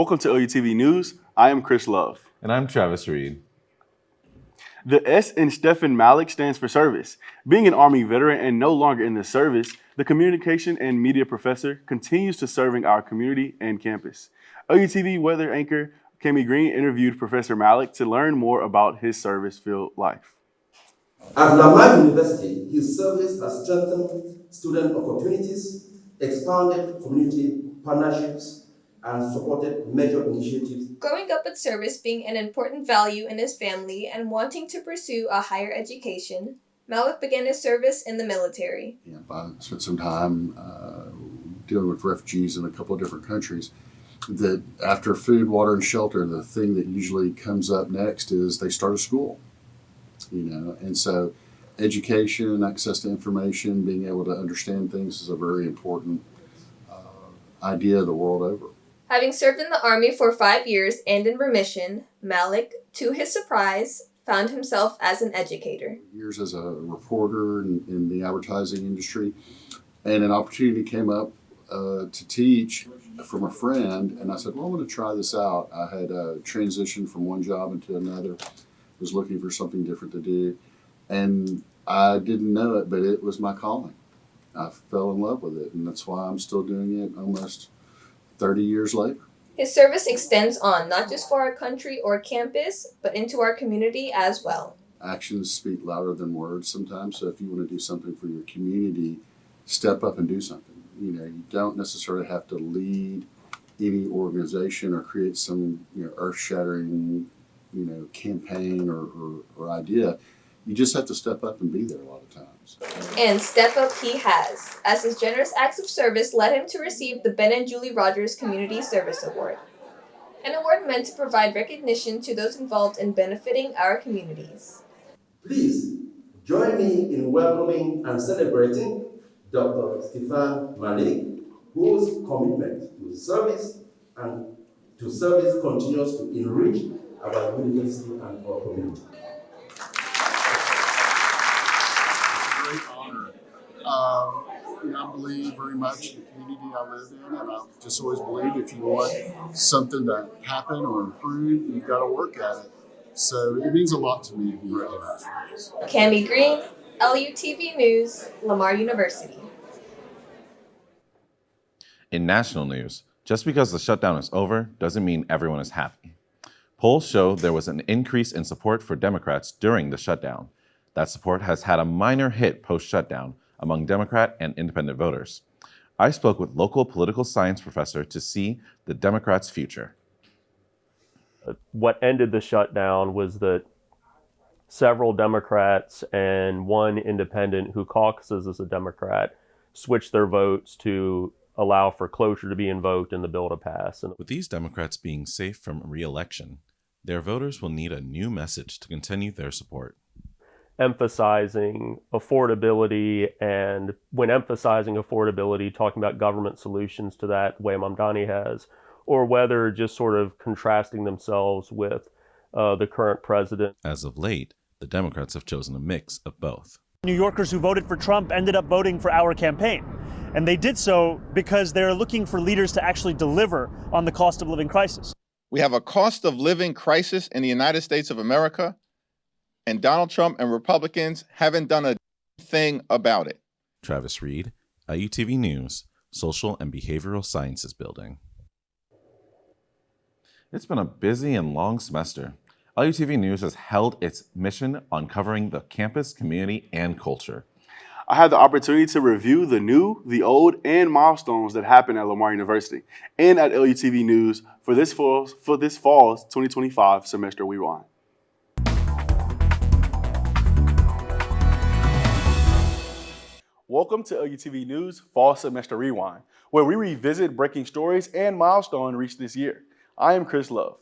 Welcome to LUTV News. I am Chris Love. And I'm Travis Reed. The S in Stephen Malik stands for service. Being an Army veteran and no longer in the service, the communication and media professor continues to serving our community and campus. LUTV weather anchor Cami Green interviewed Professor Malik to learn more about his service-filled life. At Lamar University, his service has strengthened student opportunities, expanded community partnerships, and supported major initiatives. Growing up with service being an important value in his family and wanting to pursue a higher education, Malik began his service in the military. I spent some time dealing with refugees in a couple of different countries. That after food, water, and shelter, the thing that usually comes up next is they start a school. And so education, access to information, being able to understand things is a very important idea the world over. Having served in the Army for 5 years and in remission, Malik, to his surprise, found himself as an educator. Years as a reporter in the advertising industry, and an opportunity came up to teach from a friend, and I said, well, I'm going to try this out. I had transitioned from one job into another, was looking for something different to do, and I didn't know it, but it was my calling. I fell in love with it, and that's why I'm still doing it almost 30 years later. His service extends on not just for our country or campus, but into our community as well. Actions speak louder than words sometimes, so if you want to do something for your community, step up and do something. You don't necessarily have to lead any organization or create some earth-shattering campaign or idea. You just have to step up and be there a lot of times. And step up he has, as his generous acts of service led him to receive the Ben and Julie Rogers Community Service Award, an award meant to provide recognition to those involved in benefiting our communities. Please join me in welcoming and celebrating Dr. Stephen Malik, whose commitment to service continues to enrich our university and our community. Great honor. I believe very much in the community I live in, and I've just always believed if you want something to happen or improve, you've got to work at it. So it means a lot to me to be recognized for this. Cami Green, LUTV News, Lamar University. In national news, just because the shutdown is over doesn't mean everyone is happy. Polls show there was an increase in support for Democrats during the shutdown. That support has had a minor hit post-shutdown among Democrat and independent voters. I spoke with local political science professor to see the Democrats' future. What ended the shutdown was that several Democrats and one independent who caucuses as a Democrat switched their votes to allow for cloture to be invoked and the bill to pass. With these Democrats being safe from re-election, their voters will need a new message to continue their support. Emphasizing affordability, and when emphasizing affordability, talking about government solutions to that, the way Mamdani has, or whether just sort of contrasting themselves with the current president. As of late, the Democrats have chosen a mix of both. New Yorkers who voted for Trump ended up voting for our campaign. And they did so because they're looking for leaders to actually deliver on the cost of living crisis. We have a cost of living crisis in the United States of America, and Donald Trump and Republicans haven't done a thing about it. Travis Reed, LUTV News, Social and Behavioral Sciences Building. It's been a busy and long semester. LUTV News has held its mission on covering the campus, community, and culture. I had the opportunity to review the new, the old, and milestones that happened at Lamar University and at LUTV News for this fall's 2025 semester rewind. Welcome to LUTV News Fall Semester Rewind, where we revisit breaking stories and milestones reached this year. I am Chris Love.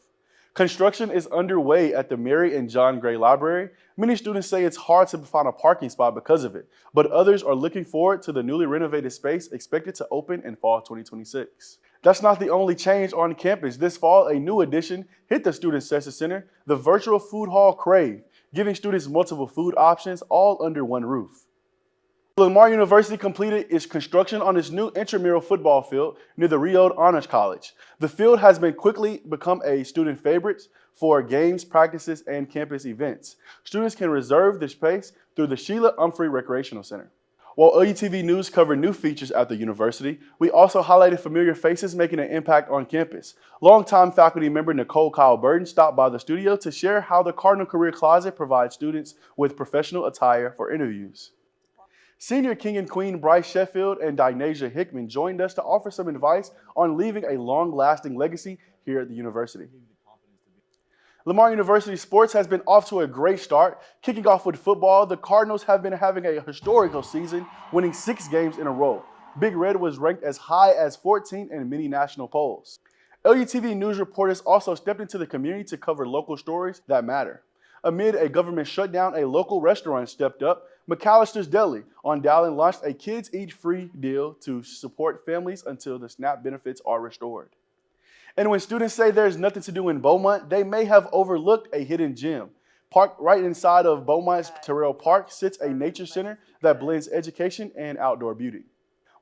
Construction is underway at the Mary and John Gray Library. Many students say it's hard to find a parking spot because of it, but others are looking forward to the newly renovated space expected to open in fall 2026. That's not the only change on campus. This fall, a new addition hit the Student Success Center, the virtual food hall Crave, giving students multiple food options all under one roof. Lamar University completed its construction on its new intramural football field near the Rio Honors College. The field has been quickly become a student favorite for games, practices, and campus events. Students can reserve their space through the Sheila Humphrey Recreational Center. While LUTV News covered new features at the university, we also highlighted familiar faces making an impact on campus. Longtime faculty member Nicole Kyle Burton stopped by the studio to share how the Cardinal Career Closet provides students with professional attire for interviews. Senior King and Queen Bryce Sheffield and Dinasia Hickman joined us to offer some advice on leaving a long-lasting legacy here at the university. Lamar University sports has been off to a great start. Kicking off with football, the Cardinals have been having a historical season, winning 6 games in a row. Big Red was ranked as high as 14 in many national polls. LUTV News reporters also stepped into the community to cover local stories that matter. Amid a government shutdown, a local restaurant stepped up. McAllister's Deli on Dowling launched a Kids Eat Free deal to support families until the SNAP benefits are restored. And when students say there's nothing to do in Beaumont, they may have overlooked a hidden gem. Parked right inside of Beaumont's Terrell Park sits a nature center that blends education and outdoor beauty.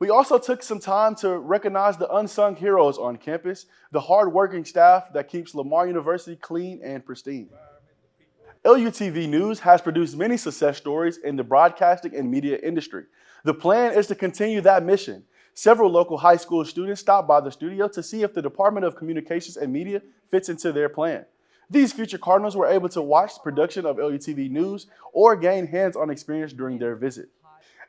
We also took some time to recognize the unsung heroes on campus, the hardworking staff that keeps Lamar University clean and pristine. LUTV News has produced many success stories in the broadcasting and media industry. The plan is to continue that mission. Several local high school students stopped by the studio to see if the Department of Communications and Media fits into their plan. These future Cardinals were able to watch the production of LUTV News or gain hands-on experience during their visit.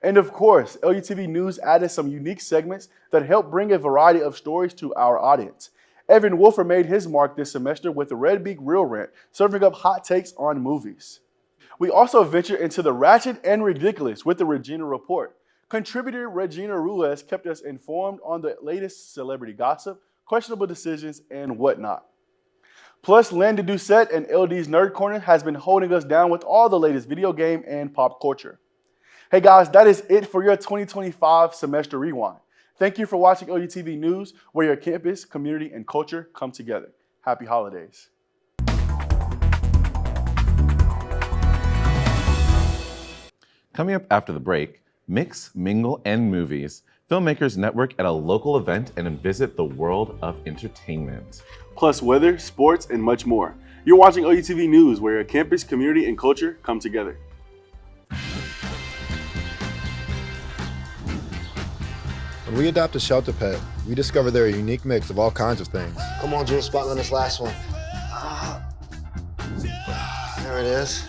And of course, LUTV News added some unique segments that help bring a variety of stories to our audience. Evan Wolfer made his mark this semester with the Red Beak Real Rant, serving up hot takes on movies. We also ventured into the ratchet and ridiculous with the Regina Report. Contributor Regina Ruiz kept us informed on the latest celebrity gossip, questionable decisions, and whatnot. Plus, Landon Doucette and LD's Nerd Corner has been holding us down with all the latest video game and pop culture. Hey guys, that is it for your 2025 Semester Rewind. Thank you for watching LUTV News, where your campus, community, and culture come together. Happy holidays. Coming up after the break, Mix, Mingle, and Movies. Filmmakers network at a local event and visit the world of entertainment. Plus weather, sports, and much more. You're watching LUTV News, where your campus, community, and culture come together. When we adopt a shelter pet, we discover they're a unique mix of all kinds of things. Come on, Drew, spot on this last one. There it is.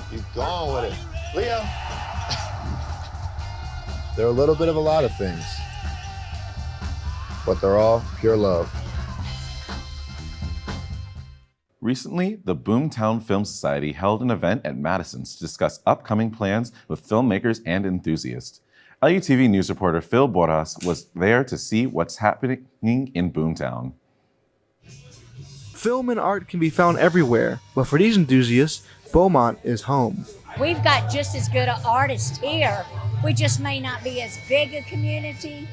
Keep going with it. Leo. They're a little bit of a lot of things, but they're all pure love. Recently, the Boomtown Film Society held an event at Madison's to discuss upcoming plans with filmmakers and enthusiasts. LUTV News reporter Phil Borras was there to see what's happening in Boomtown. Film and art can be found everywhere, but for these enthusiasts, Beaumont is home. We've got just as good an artist here. We just may not be as big a community,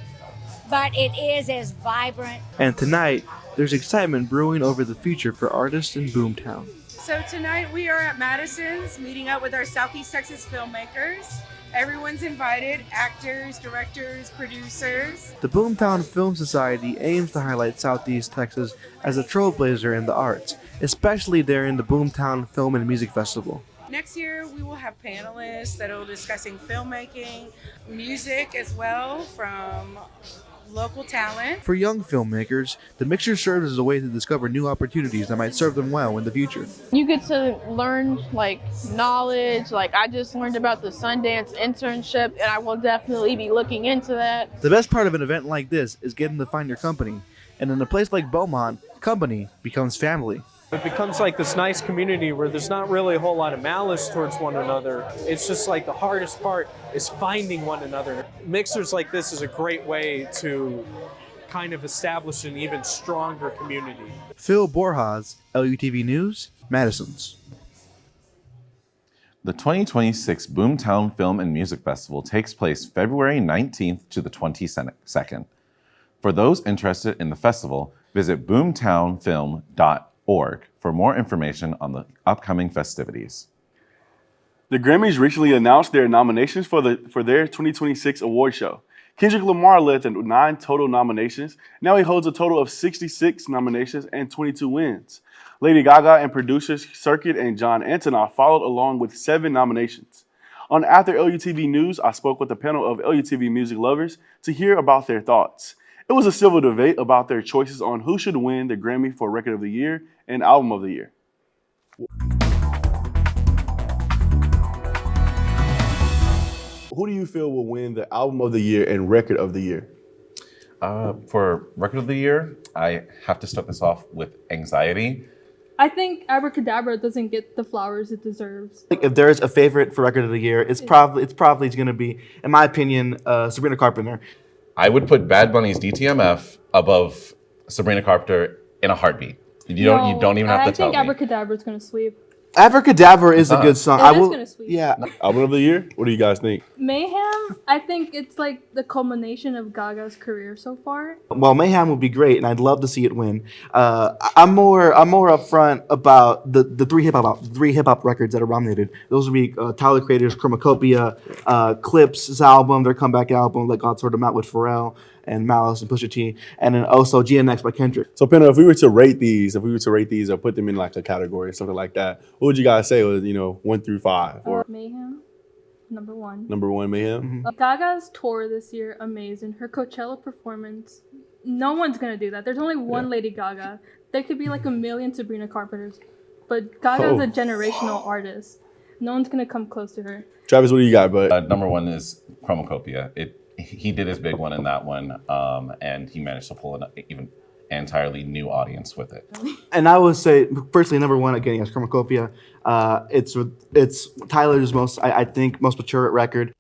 but it is as vibrant. And tonight, there's excitement brewing over the future for artists in Boomtown. So tonight we are at Madison's meeting up with our Southeast Texas filmmakers. Everyone's invited, actors, directors, producers. The Boomtown Film Society aims to highlight Southeast Texas as a trailblazer in the arts, especially during the Boomtown Film and Music Festival. Next year we will have panelists that will be discussing filmmaking, music as well from local talent. For young filmmakers, the mixture serves as a way to discover new opportunities that might serve them well in the future. You get to learn knowledge. I just learned about the Sundance internship, and I will definitely be looking into that. The best part of an event like this is getting to find your company. And in a place like Beaumont, company becomes family. It becomes like this nice community where there's not really a whole lot of malice towards one another. It's just like the hardest part is finding one another. Mixers like this is a great way to kind of establish an even stronger community. Phil Borjas, LUTV News, Madison's. The 2026 Boomtown Film and Music Festival takes place February 19th to the 22nd. For those interested in the festival, visit boomtownfilm.org. for more information on the upcoming festivities. The Grammys recently announced their nominations for their 2026 award show. Kendrick Lamar led the 9 total nominations. Now he holds a total of 66 nominations and 22 wins. Lady Gaga and producers Circuit and John Antonoff followed along with 7 nominations. On After LUTV News, I spoke with a panel of LUTV music lovers to hear about their thoughts. It was a civil debate about their choices on who should win the Grammy for Record of the Year and Album of the Year. Who do you feel will win the Album of the Year and Record of the Year? For Record of the Year, I have to start this off with Anxiety. I think Abracadabra doesn't get the flowers it deserves. Like, if there's a favorite for Record of the Year, it's probably going to be, in my opinion, Sabrina Carpenter. I would put Bad Bunny's DTMF above Sabrina Carpenter in a heartbeat. You don't even have to tell me. I think Abracadabra is going to sweep. Abracadabra is a good song. It is gonna sweep. Yeah. Album of the Year? What do you guys think? Mayhem, I think it's like the culmination of Gaga's career so far. Well, Mayhem would be great, and I'd love to see it win. I'm more upfront about the three hip hop records that are nominated. Those would be Tyler Creator's Chromacopia, Clips' album, their comeback album, like God Sorted Them Out with Pharrell and Malice and Pusha T, and then also GNX by Kendrick. So, Pena, if we were to rate these or put them in like a category or something like that, what would you guys say was 1 through 5? Or Mayhem, number 1. Number 1, Mayhem. Gaga's tour this year, amazing. Her Coachella performance, no one's gonna do that. There's only one Lady Gaga. There could be like a million Sabrina Carpenters, but Gaga's a generational artist. No one's gonna come close to her. Travis, what do you got, bud? Number 1 is Chromacopia. He did his big one in that one, and he managed to pull an even entirely new audience with it. And I would say, personally, number 1 again is Chromacopia. It's Tyler's most mature record.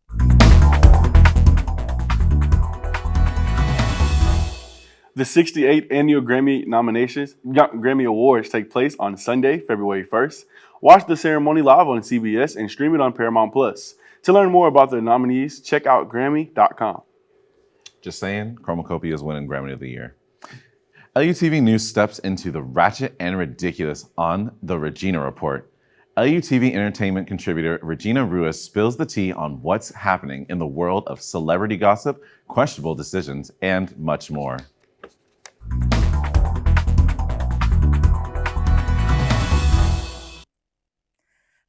The 68th annual Grammy Awards take place on Sunday, February 1st. Watch the ceremony live on CBS and stream it on Paramount Plus. To learn more about the nominees, check out Grammy.com. Just saying, Chromacopia is winning Grammy of the Year. LUTV News steps into the ratchet and ridiculous on the Regina Report. LUTV entertainment contributor Regina Ruiz spills the tea on what's happening in the world of celebrity gossip, questionable decisions, and much more.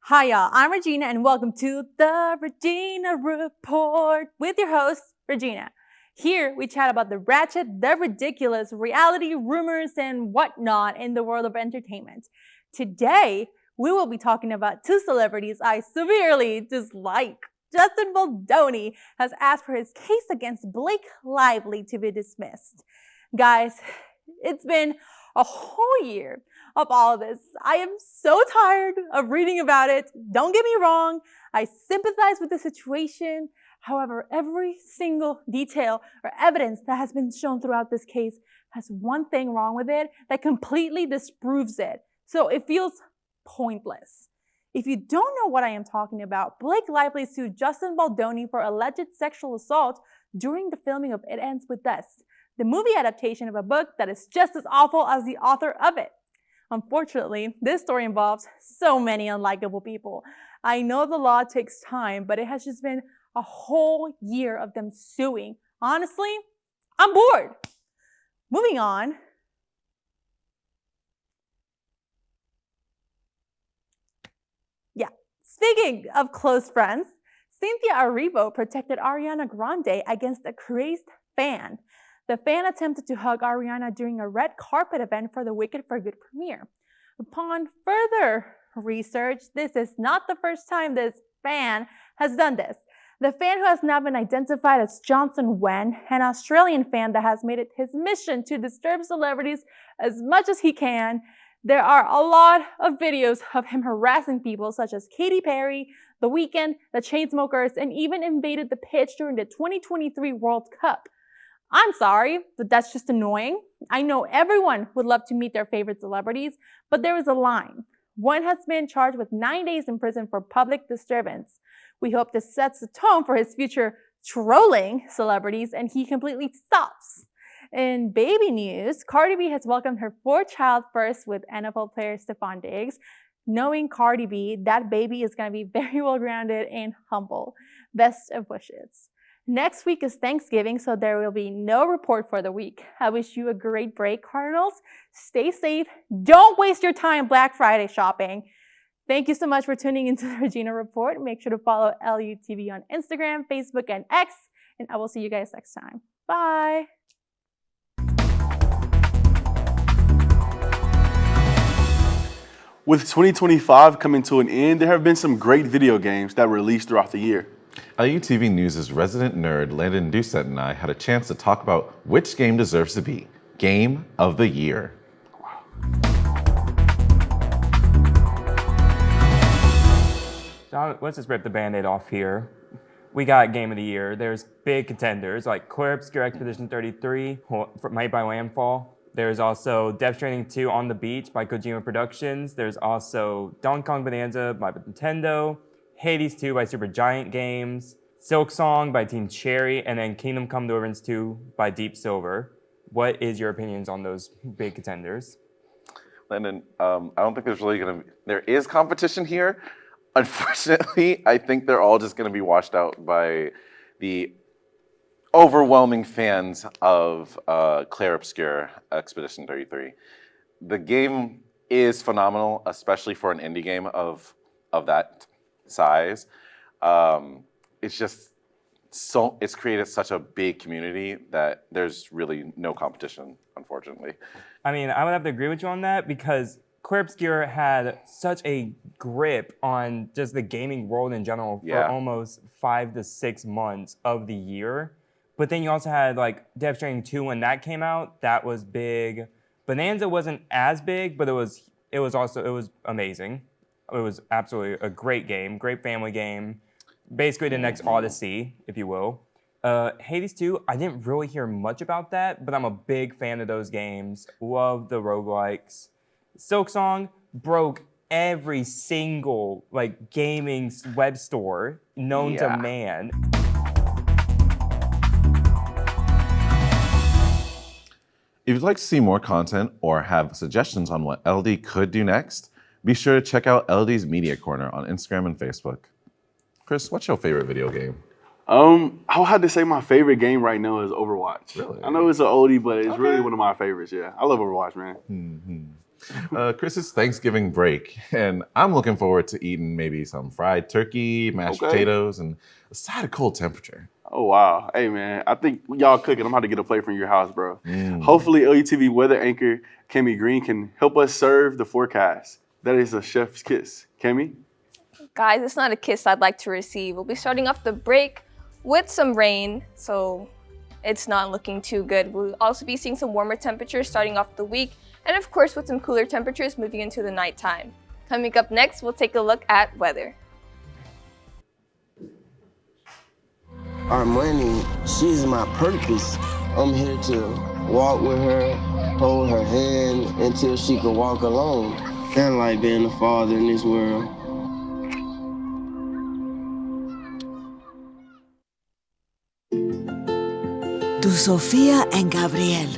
Hi y'all, I'm Regina and welcome to the Regina Report with your host, Regina. Here we chat about the ratchet, the ridiculous, reality, rumors, and whatnot in the world of entertainment. Today, we will be talking about 2 celebrities I severely dislike. Justin Baldoni has asked for his case against Blake Lively to be dismissed. Guys, it's been a whole year of all of this. I am so tired of reading about it. Don't get me wrong, I sympathize with the situation. However, every single detail or evidence that has been shown throughout this case has one thing wrong with it that completely disproves it. So it feels pointless. If you don't know what I am talking about, Blake Lively sued Justin Baldoni for alleged sexual assault during the filming of It Ends With Us, the movie adaptation of a book that is just as awful as the author of it. Unfortunately, this story involves so many unlikable people. I know the law takes time, but it has just been a whole year of them suing. Honestly, I'm bored. Moving on. Yeah, speaking of close friends, Cynthia Erivo protected Ariana Grande against a crazed fan. The fan attempted to hug Ariana during a red carpet event for the Wicked for Good premiere. Upon further research, this is not the first time this fan has done this. The fan, who has now been identified as Johnson Wen, an Australian fan that has made it his mission to disturb celebrities as much as he can. There are a lot of videos of him harassing people such as Katy Perry, The Weeknd, the Chainsmokers, and even invaded the pitch during the 2023 World Cup. I'm sorry, but that's just annoying. I know everyone would love to meet their favorite celebrities, but there is a line. One has been charged with 9 days in prison for public disturbance. We hope this sets the tone for his future trolling celebrities and he completely stops. In baby news, Cardi B has welcomed her fourth child first with NFL player Stephon Diggs. Knowing Cardi B, that baby is going to be very well-grounded and humble. Best of wishes. Next week is Thanksgiving, so there will be no report for the week. I wish you a great break, Cardinals. Stay safe. Don't waste your time Black Friday shopping. Thank you so much for tuning into the Regina Report. Make sure to follow LUTV on Instagram, Facebook, and X, and I will see you guys next time. Bye. With 2025 coming to an end, there have been some great video games that were released throughout the year. LUTV News' resident nerd, Landon Doucette, and I had a chance to talk about which game deserves to be Game of the Year. So let's just rip the Band-Aid off here. We got Game of the Year. There's big contenders like Clair Obscur Expedition 33, made by Landfall. There's also Death Stranding 2 On the Beach by Kojima Productions. There's also Donkey Kong Bonanza by Nintendo, Hades 2 by Supergiant Games, Silk Song by Team Cherry, and then Kingdom Come Deliverance 2 by Deep Silver. What is your opinions on those big contenders? Landon, I don't think there's really there is competition here. Unfortunately, I think they're all just going to be washed out by the overwhelming fans of Clair Obscur Expedition 33. The game is phenomenal, especially for an indie game of that size. It's just it's created such a big community that there's really no competition, unfortunately. I mean, I would have to agree with you on that because Clair Obscur had such a grip on just the gaming world in general for almost 5 to 6 months of the year. But then you also had like Death Stranding 2 when that came out, that was big. Bonanza wasn't as big, but it was amazing. It was absolutely a great game, great family game. Basically the next Odyssey, if you will. Hades 2, I didn't really hear much about that, but I'm a big fan of those games. Love the roguelikes. Silk Song broke every single like gaming web store known to man. If you'd like to see more content or have suggestions on what LD could do next, be sure to check out LD's Media Corner on Instagram and Facebook. Chris, what's your favorite video game? I would have to say my favorite game right now is Overwatch. Really? I know it's an oldie, but it's really one of my favorites, yeah. I love Overwatch, man. Mm-hmm. Chris's Thanksgiving break, and I'm looking forward to eating maybe some fried turkey, mashed potatoes, and a side of cold temperature. Oh, wow. Hey, man, I think y'all cooking. I'm about to get a plate from your house, bro. Hopefully, LUTV weather anchor Kemi Green can help us serve the forecast. That is a chef's kiss. Kemi? Guys, it's not a kiss I'd like to receive. We'll be starting off the break with some rain, so it's not looking too good. We'll also be seeing some warmer temperatures starting off the week, and of course with some cooler temperatures moving into the nighttime. Coming up next, we'll take a look at weather. Our money, she's my purpose. I'm here to walk with her, hold her hand until she can walk alone. Kind of like being a father in this world. To Sofia and Gabriel.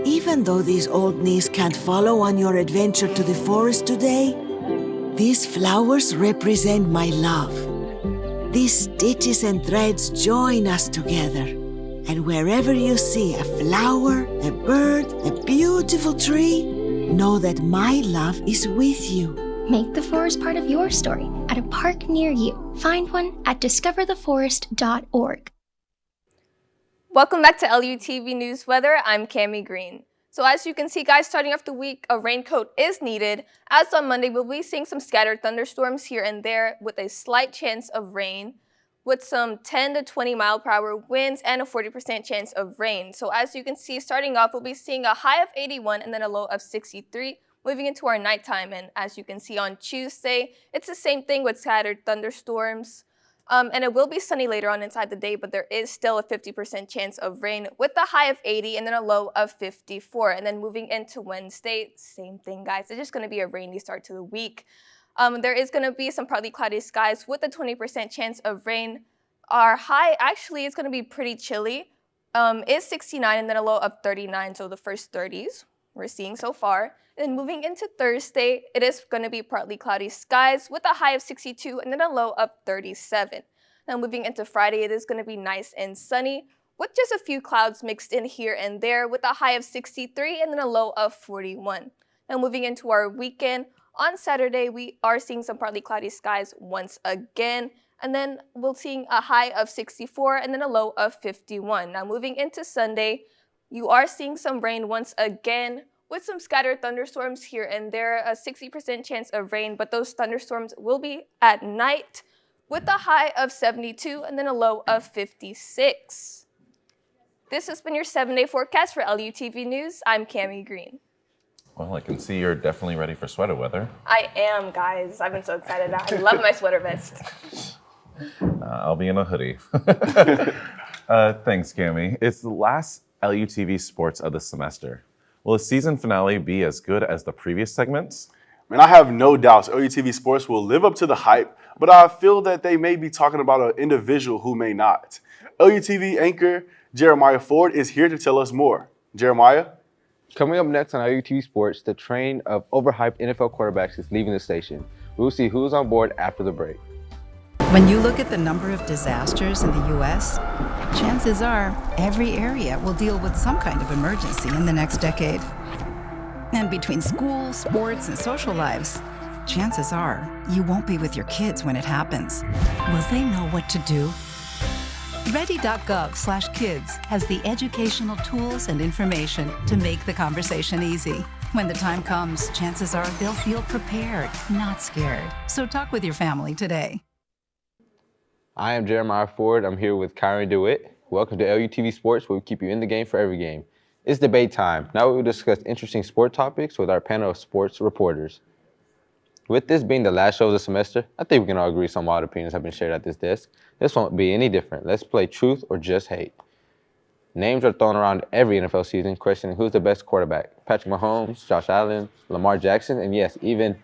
Even though these old knees can't follow on your adventure to the forest today, these flowers represent my love. These stitches and threads join us together. And wherever you see a flower, a bird, a beautiful tree, know that my love is with you. Make the forest part of your story at a park near you. Find one at discovertheforest.org. Welcome back to LUTV News Weather. I'm Cami Green. So as you can see, guys, starting off the week, a raincoat is needed. As on Monday, we'll be seeing some scattered thunderstorms here and there with a slight chance of rain, with some 10 to 20 mile per hour winds and a 40% chance of rain. So as you can see, starting off, we'll be seeing a high of 81 and then a low of 63, moving into our nighttime. And as you can see on Tuesday, it's the same thing with scattered thunderstorms. And it will be sunny later on inside the day, but there is still a 50% chance of rain with a high of 80 and then a low of 54. And then moving into Wednesday, same thing, guys. It's just going to be a rainy start to the week. There is going to be some partly cloudy skies with a 20% chance of rain. Our high actually is going to be pretty chilly, is 69 and then a low of 39. So the first 30s we're seeing so far. And then moving into Thursday, it is going to be partly cloudy skies with a high of 62 and then a low of 37. Now moving into Friday, it is going to be nice and sunny with just a few clouds mixed in here and there with a high of 63 and then a low of 41. Now moving into our weekend, on Saturday, we are seeing some partly cloudy skies once again. And then we're seeing a high of 64 and then a low of 51. Now moving into Sunday, you are seeing some rain once again with some scattered thunderstorms here and there, a 60% chance of rain, but those thunderstorms will be at night with a high of 72 and then a low of 56. This has been your 7-day forecast for LUTV News. I'm Cammie Green. Well, I can see you're definitely ready for sweater weather. I am, guys. I've been so excited. I love my sweater vest. I'll be in a hoodie. Thanks, Cammie. It's the last LUTV sports of the semester. Will the season finale be as good as the previous segments? Man, I have no doubts LUTV Sports will live up to the hype, but I feel that they may be talking about an individual who may not. LUTV anchor Jeremiah Ford is here to tell us more. Jeremiah? Coming up next on LUTV Sports, the train of overhyped NFL quarterbacks is leaving the station. We'll see who's on board after the break. When you look at the number of disasters in the U.S., chances are every area will deal with some kind of emergency in the next decade. And between school, sports, and social lives, chances are you won't be with your kids when it happens. Will they know what to do? Ready.gov/kids has the educational tools and information to make the conversation easy. When the time comes, chances are they'll feel prepared, not scared. So talk with your family today. I am Jeremiah Ford. I'm here with Kyron DeWitt. Welcome to LUTV Sports, where we keep you in the game for every game. It's debate time. Now we will discuss interesting sport topics with our panel of sports reporters. With this being the last show of the semester, I think we can all agree some wild opinions have been shared at this desk. This won't be any different. Let's play truth or just hate. Names are thrown around every NFL season, questioning who's the best quarterback. Patrick Mahomes, Josh Allen, Lamar Jackson, and yes, even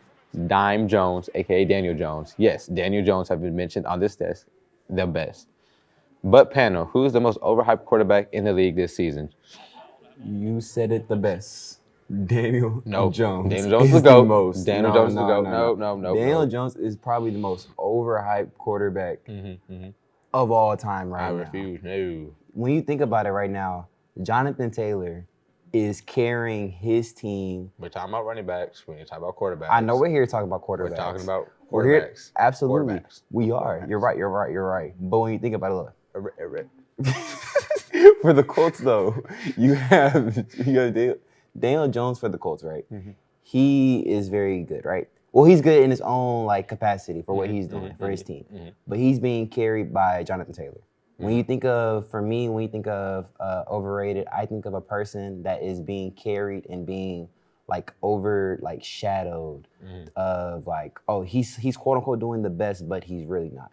Dime Jones, aka Daniel Jones. Yes, Daniel Jones have been mentioned on this desk, the best. But panel, who's the most overhyped quarterback in the league this season? You said it the best. Daniel Jones. Daniel Jones is the GOAT. Daniel Jones is the GOAT. No. Daniel Jones is probably the most overhyped quarterback of all time right now. I refuse. No. When you think about it right now, Jonathan Taylor is carrying his team. We're talking about running backs. We're talking about quarterbacks. I know we're here talking about quarterbacks. We're talking about quarterbacks. We're here, absolutely. Quarterbacks. We are. You're right. But when you think about it, look. For the Colts, though, you have Daniel Jones for the Colts, right? Mm-hmm. He is very good, right? Well, he's good in his own capacity for what he's doing for his team. Mm-hmm. But he's being carried by Jonathan Taylor. When you think of, for me, overrated, I think of a person that is being carried and being overshadowed of he's quote unquote doing the best, but he's really not.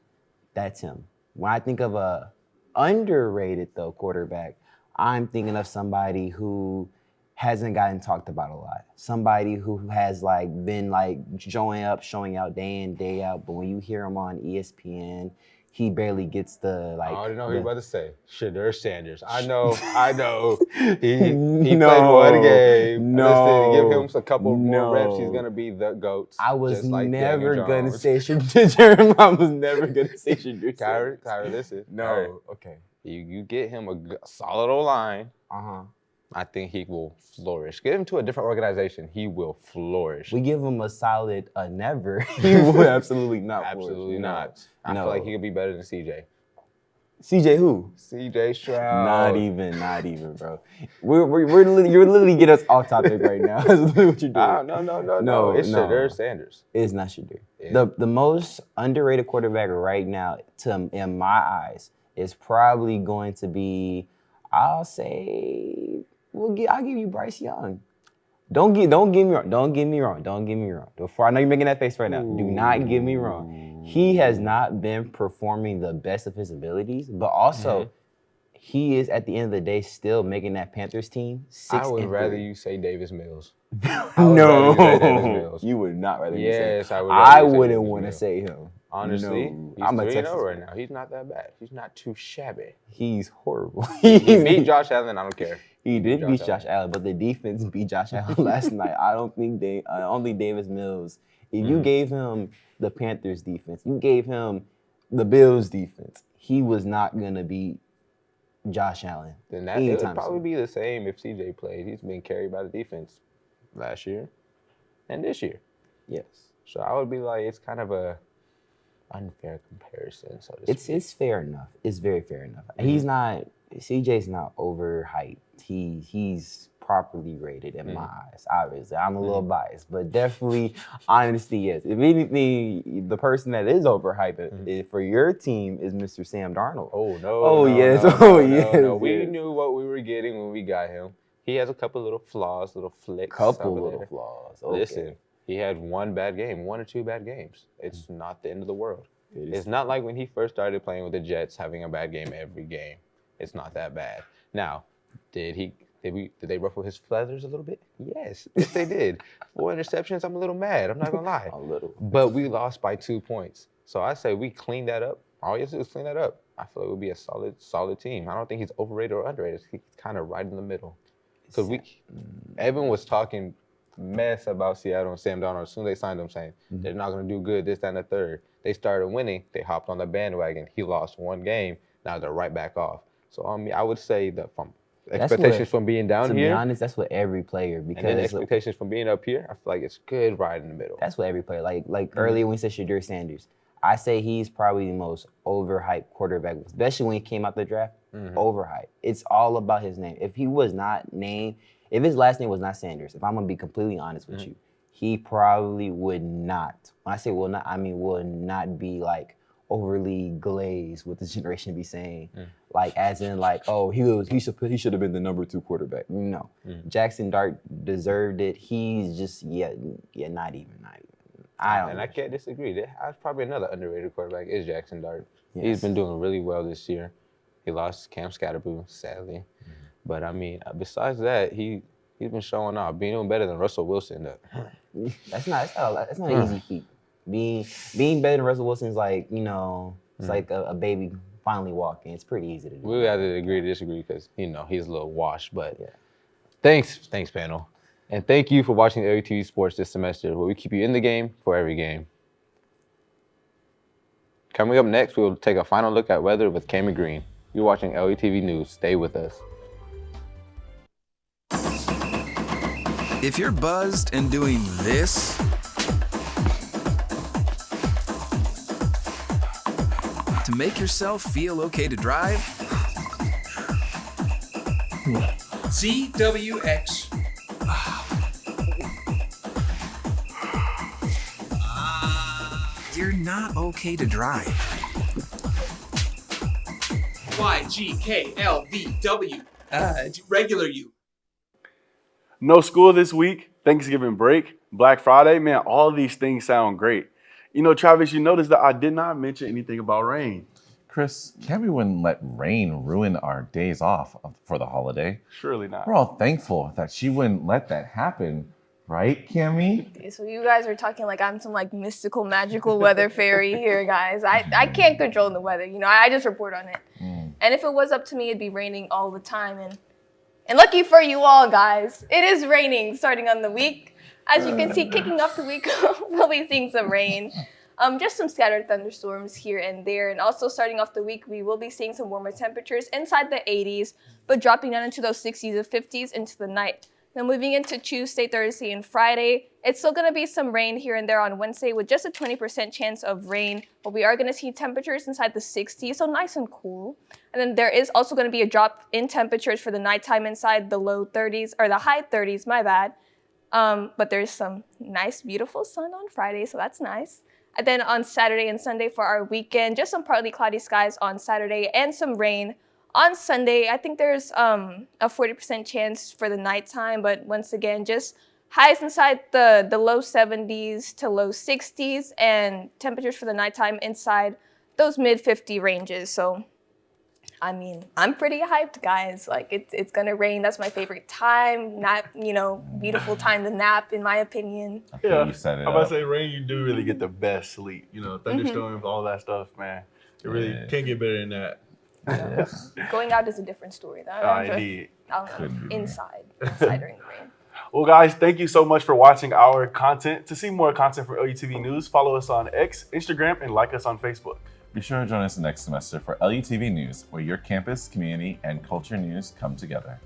That's him. When I think of a underrated though quarterback, I'm thinking of somebody who hasn't gotten talked about a lot. Somebody who has been showing out day in, day out, but when you hear him on ESPN, he barely gets the I already know what you're about to say. Shadur Sanders. I know. He played one game. No. Listen, give him a couple more reps. He's gonna be the GOAT. I was never gonna say Shadur. I was never gonna say Shadur. Kyra, listen. No. Right. Okay. You get him a solid O-line. I think he will flourish. Get him to a different organization. He will flourish. We give him a solid never. He will absolutely not flourish. Absolutely not. I feel like he could be better than CJ. CJ who? CJ Stroud. Not even, bro. You're literally getting us off topic right now. That's literally what you're doing. No. It's Shadur Sanders. It's not Shadur. Yeah. The most underrated quarterback right now, in my eyes, is probably going to be, I'll say, I'll give you Bryce Young. Don't get me wrong. Before I know you're making that face right now. Do not get me wrong. He has not been performing the best of his abilities, but also he is at the end of the day still making that Panthers team 6-3. I would rather you say Davis Mills. No, you would not rather. Yes, I would. I wouldn't want to say him. Honestly, No, he's I'm a 3-0 Texas right fan. now. He's not that bad. He's not too shabby. He's horrible. He beat Josh Allen. I don't care. He did beat Josh Josh Allen, but the defense beat Josh Allen last night. I don't think only Davis Mills. If you gave him the Panthers defense, you gave him the Bills defense, he was not gonna beat Josh Allen. Then that it would probably be the same if CJ played. He's been carried by the defense last year and this year. Yes. So I would be like, it's kind of a unfair comparison. So to speak. It's fair enough. It's very fair enough. He's not. CJ's not overhyped. He's properly rated in my eyes. Obviously, I'm a little biased, but definitely, honestly, yes. If anything, the person that is overhyped for your team is Mr. Sam Darnold. Oh no! Oh no, yes! no, Oh no, yes! No. We yes. knew what we were getting when we got him. He has a couple little flaws, little flicks. Flaws. Okay. Listen, he had one or two bad games. It's not the end of the world. It's not like when he first started playing with the Jets, having a bad game every game. It's not that bad. Now, did they ruffle his feathers a little bit? Yes, they did. 4 interceptions. I'm a little mad. I'm not gonna lie. A little. But we lost by 2 points. So I say we clean that up. All you have to do is clean that up. I feel like it would be a solid team. I don't think he's overrated or underrated. He's kind of right in the middle. Because Evan was talking mess about Seattle and Sam Darnold as soon as they signed him, saying they're not going to do good, this, that, and the third. They started winning. They hopped on the bandwagon. He lost one game. Now they're right back off. So I would say that from expectations from being down here. To be honest, that's what every player, because and then expectations from being up here, I feel like it's good right in the middle. That's what every player, like earlier when we said Shadur Sanders, I say he's probably the most overhyped quarterback, especially when he came out the draft. Overhyped. It's all about his name. If he was not named, if his last name was not Sanders, if I'm gonna be completely honest with you, he probably would not. When I say will not, I mean will not be like overly glazed with this generation be saying, like as in like, oh, he should have been the number 2 quarterback. No, Jackson Dart deserved it. He's just not even. I can't disagree. That's probably another underrated quarterback is Jackson Dart. Yes. He's been doing really well this year. He lost Cam Scatterboo, sadly. But I mean, besides that, he's been showing off, being better than Russell Wilson. That's not an easy feat. Being better than Russell Wilson is like, it's like a baby finally walking. It's pretty easy to do. We have to agree to disagree because he's a little washed. But thanks panel, and thank you for watching LUTV Sports this semester, where we keep you in the game for every game. Coming up next, we will take a final look at weather with Cameron Green. You're watching LUTV News. Stay with us. If you're buzzed and doing this, to make yourself feel okay to drive, CWX. You're not okay to drive. YGKLVW. Regular you. No school this week, Thanksgiving break, Black Friday, man, all these things sound great. Travis, you noticed that I did not mention anything about rain. Chris, Cammy wouldn't let rain ruin our days off for the holiday. Surely not. We're all thankful that she wouldn't let that happen, right, Cammy? So you guys are talking like I'm some like mystical, magical weather fairy here, guys. I can't control the weather, I just report on it. And if it was up to me, it'd be raining all the time. And lucky for you all, guys, it is raining starting on the week. As you can see, kicking off the week, we'll be seeing some rain. Just some scattered thunderstorms here and there. And also starting off the week, we will be seeing some warmer temperatures inside the 80s, but dropping down into those 60s and 50s into the night. Now moving into Tuesday, Thursday, and Friday, it's still going to be some rain here and there on Wednesday with just a 20% chance of rain, but we are going to see temperatures inside the 60s, so nice and cool. And then there is also going to be a drop in temperatures for the nighttime inside the low 30s, or the high 30s, my bad. But there's some nice, beautiful sun on Friday, so that's nice. And then on Saturday and Sunday for our weekend, just some partly cloudy skies on Saturday and some rain. On Sunday, I think there's a 40% chance for the nighttime, but once again, just highs inside the low 70s to low 60s and temperatures for the nighttime inside those mid 50 ranges. So I mean, I'm pretty hyped, guys. Like, it's gonna rain. That's my favorite time. Beautiful time to nap, in my opinion. Yeah, You set it I'm about up. to say rain. You do really get the best sleep. You know, thunderstorms, all that stuff, man. It really can't get better than that. Going out is a different story, though. Indeed. I don't know, inside during the rain. Well, guys, thank you so much for watching our content. To see more content from LUTV News, follow us on X, Instagram, and like us on Facebook. Be sure to join us next semester for LUTV News, where your campus, community, and culture news come together.